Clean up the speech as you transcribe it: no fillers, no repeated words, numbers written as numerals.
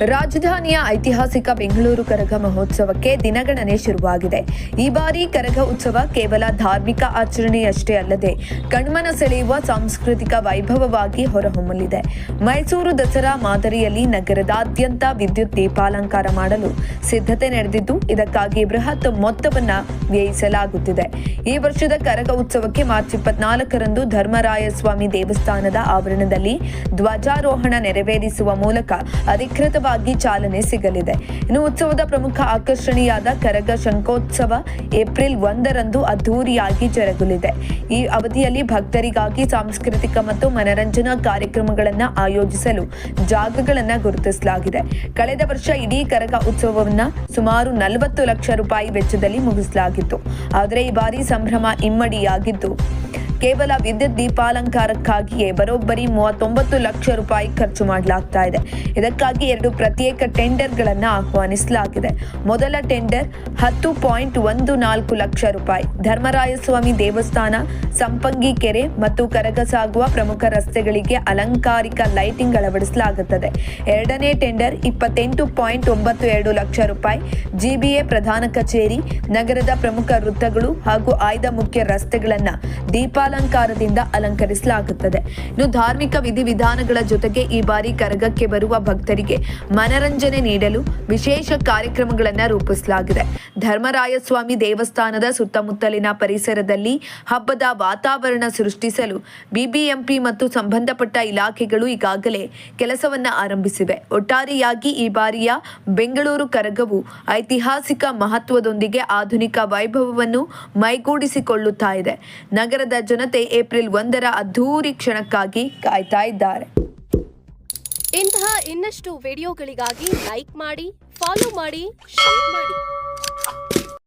ರಾಜಧಾನಿಯ ಐತಿಹಾಸಿಕ ಬೆಂಗಳೂರು ಕರಗ ಮಹೋತ್ಸವಕ್ಕೆ ದಿನಗಣನೆ ಶುರುವಾಗಿದೆ. ಈ ಬಾರಿ ಕರಗ ಉತ್ಸವ ಕೇವಲ ಧಾರ್ಮಿಕ ಆಚರಣೆಯಷ್ಟೇ ಅಲ್ಲದೆ ಕಣ್ಮನ ಸೆಳೆಯುವ ಸಾಂಸ್ಕೃತಿಕ ವೈಭವವಾಗಿ ಹೊರಹೊಮ್ಮಲಿದೆ. ಮೈಸೂರು ದಸರಾ ಮಾದರಿಯಲ್ಲಿ ನಗರದಾದ್ಯಂತ ವಿದ್ಯುತ್ ದೀಪಾಲಂಕಾರ ಮಾಡಲು ಸಿದ್ಧತೆ ನಡೆದಿದ್ದು, ಇದಕ್ಕಾಗಿ ಬೃಹತ್ ಮೊತ್ತವನ್ನು ವ್ಯಯಿಸಲಾಗುತ್ತಿದೆ. ಈ ವರ್ಷದ ಕರಗ ಉತ್ಸವಕ್ಕೆ ಮಾರ್ಚ್ 24ರಂದು ಧರ್ಮರಾಯಸ್ವಾಮಿ ದೇವಸ್ಥಾನದ ಆವರಣದಲ್ಲಿ ಧ್ವಜಾರೋಹಣ ನೆರವೇರಿಸುವ ಮೂಲಕ ಅಧಿಕೃತವಾಗಿ ಚಾಲನೆ ಸಿಗಲಿದೆ. ಇನ್ನು ಉತ್ಸವದ ಪ್ರಮುಖ ಆಕರ್ಷಣೆಯಾದ ಕರಗ ಶಂಖೋತ್ಸವ ಏಪ್ರಿಲ್ 1ರಂದು ಅದ್ದೂರಿಯಾಗಿ ಜರುಗಲಿದೆ. ಈ ಅವಧಿಯಲ್ಲಿ ಭಕ್ತರಿಗಾಗಿ ಸಾಂಸ್ಕೃತಿಕ ಮತ್ತು ಮನರಂಜನಾ ಕಾರ್ಯಕ್ರಮಗಳನ್ನು ಆಯೋಜಿಸಲು ಜಾಗಗಳನ್ನು ಗುರುತಿಸಲಾಗಿದೆ. ಕಳೆದ ವರ್ಷ ಇಡೀ ಕರಗ ಉತ್ಸವವನ್ನು ಸುಮಾರು 40 ಲಕ್ಷ ರೂಪಾಯಿ ವೆಚ್ಚದಲ್ಲಿ ಮುಗಿಸಲಾಗಿತ್ತು. ಆದರೆ ಈ ಬಾರಿ ಸಂಭ್ರಮ ಇಮ್ಮಡಿಯಾಗಿದ್ದು, ಕೇವಲ ವಿದ್ಯುತ್ ದೀಪಾಲಂಕಾರಕ್ಕಾಗಿಯೇ ಬರೋಬ್ಬರಿ 39 ಲಕ್ಷ ರೂಪಾಯಿ ಖರ್ಚು ಮಾಡಲಾಗ್ತಾ ಇದೆ. ಇದಕ್ಕಾಗಿ 2 ಪ್ರತ್ಯೇಕ ಟೆಂಡರ್ಗಳನ್ನು ಆಹ್ವಾನಿಸಲಾಗಿದೆ. ಮೊದಲ ಟೆಂಡರ್ 10.14 ಲಕ್ಷ ರೂಪಾಯಿ ಧರ್ಮರಾಯಸ್ವಾಮಿ ದೇವಸ್ಥಾನ, ಸಂಪಂಗಿ ಕೆರೆ ಮತ್ತು ಕರಗ ಸಾಗುವ ಪ್ರಮುಖ ರಸ್ತೆಗಳಿಗೆ ಅಲಂಕಾರಿಕ ಲೈಟಿಂಗ್ ಅಳವಡಿಸಲಾಗುತ್ತದೆ. ಎರಡನೇ ಟೆಂಡರ್ 28.92 ಲಕ್ಷ ರೂಪಾಯಿ ಜಿಬಿಎ ಪ್ರಧಾನ ಕಚೇರಿ, ನಗರದ ಪ್ರಮುಖ ವೃತ್ತಗಳು ಹಾಗೂ ಆಯ್ದ ಮುಖ್ಯ ರಸ್ತೆಗಳನ್ನು ದೀಪಾಲಂಕಾರದಿಂದ ಅಲಂಕರಿಸಲಾಗುತ್ತದೆ. ಇನ್ನು ಧಾರ್ಮಿಕ ವಿಧಿವಿಧಾನಗಳ ಜೊತೆಗೆ ಈ ಬಾರಿ ಕರಗಕ್ಕೆ ಬರುವ ಭಕ್ತರಿಗೆ ಮನರಂಜನೆ ನೀಡಲು ವಿಶೇಷ ಕಾರ್ಯಕ್ರಮಗಳನ್ನು ರೂಪಿಸಲಾಗಿದೆ. ಧರ್ಮರಾಯಸ್ವಾಮಿ ದೇವಸ್ಥಾನದ ಸುತ್ತಮುತ್ತಲಿನ ಪರಿಸರದಲ್ಲಿ ಹಬ್ಬದ ವಾತಾವರಣ ಸೃಷ್ಟಿಸಲು ಬಿಬಿಎಂಪಿ ಮತ್ತು ಸಂಬಂಧಪಟ್ಟ ಇಲಾಖೆಗಳು ಈಗಾಗಲೇ ಕೆಲಸವನ್ನು ಆರಂಭಿಸಿವೆ. ಒಟ್ಟಾರೆಯಾಗಿ ಈ ಬಾರಿಯ ಬೆಂಗಳೂರು ಕರಗವು ಐತಿಹಾಸಿಕ ಮಹತ್ವದೊಂದಿಗೆ ಆಧುನಿಕ ವೈಭವವನ್ನು ಮೈಗೂಡಿಸಿಕೊಳ್ಳುತ್ತಾ ಇದೆ. ನಗರದ ಜನತೆ ಏಪ್ರಿಲ್ 1ರ ಅದ್ಧೂರಿ ಕ್ಷಣಕ್ಕಾಗಿ ಕಾಯ್ತಾ ಇದ್ದಾರೆ. ಇಂತಹ ಇನ್ನಷ್ಟು ವಿಡಿಯೋಗಳಿಗಾಗಿ ಲೈಕ್ ಮಾಡಿ, ಫಾಲೋ ಮಾಡಿ, ಶೇರ್ ಮಾಡಿ.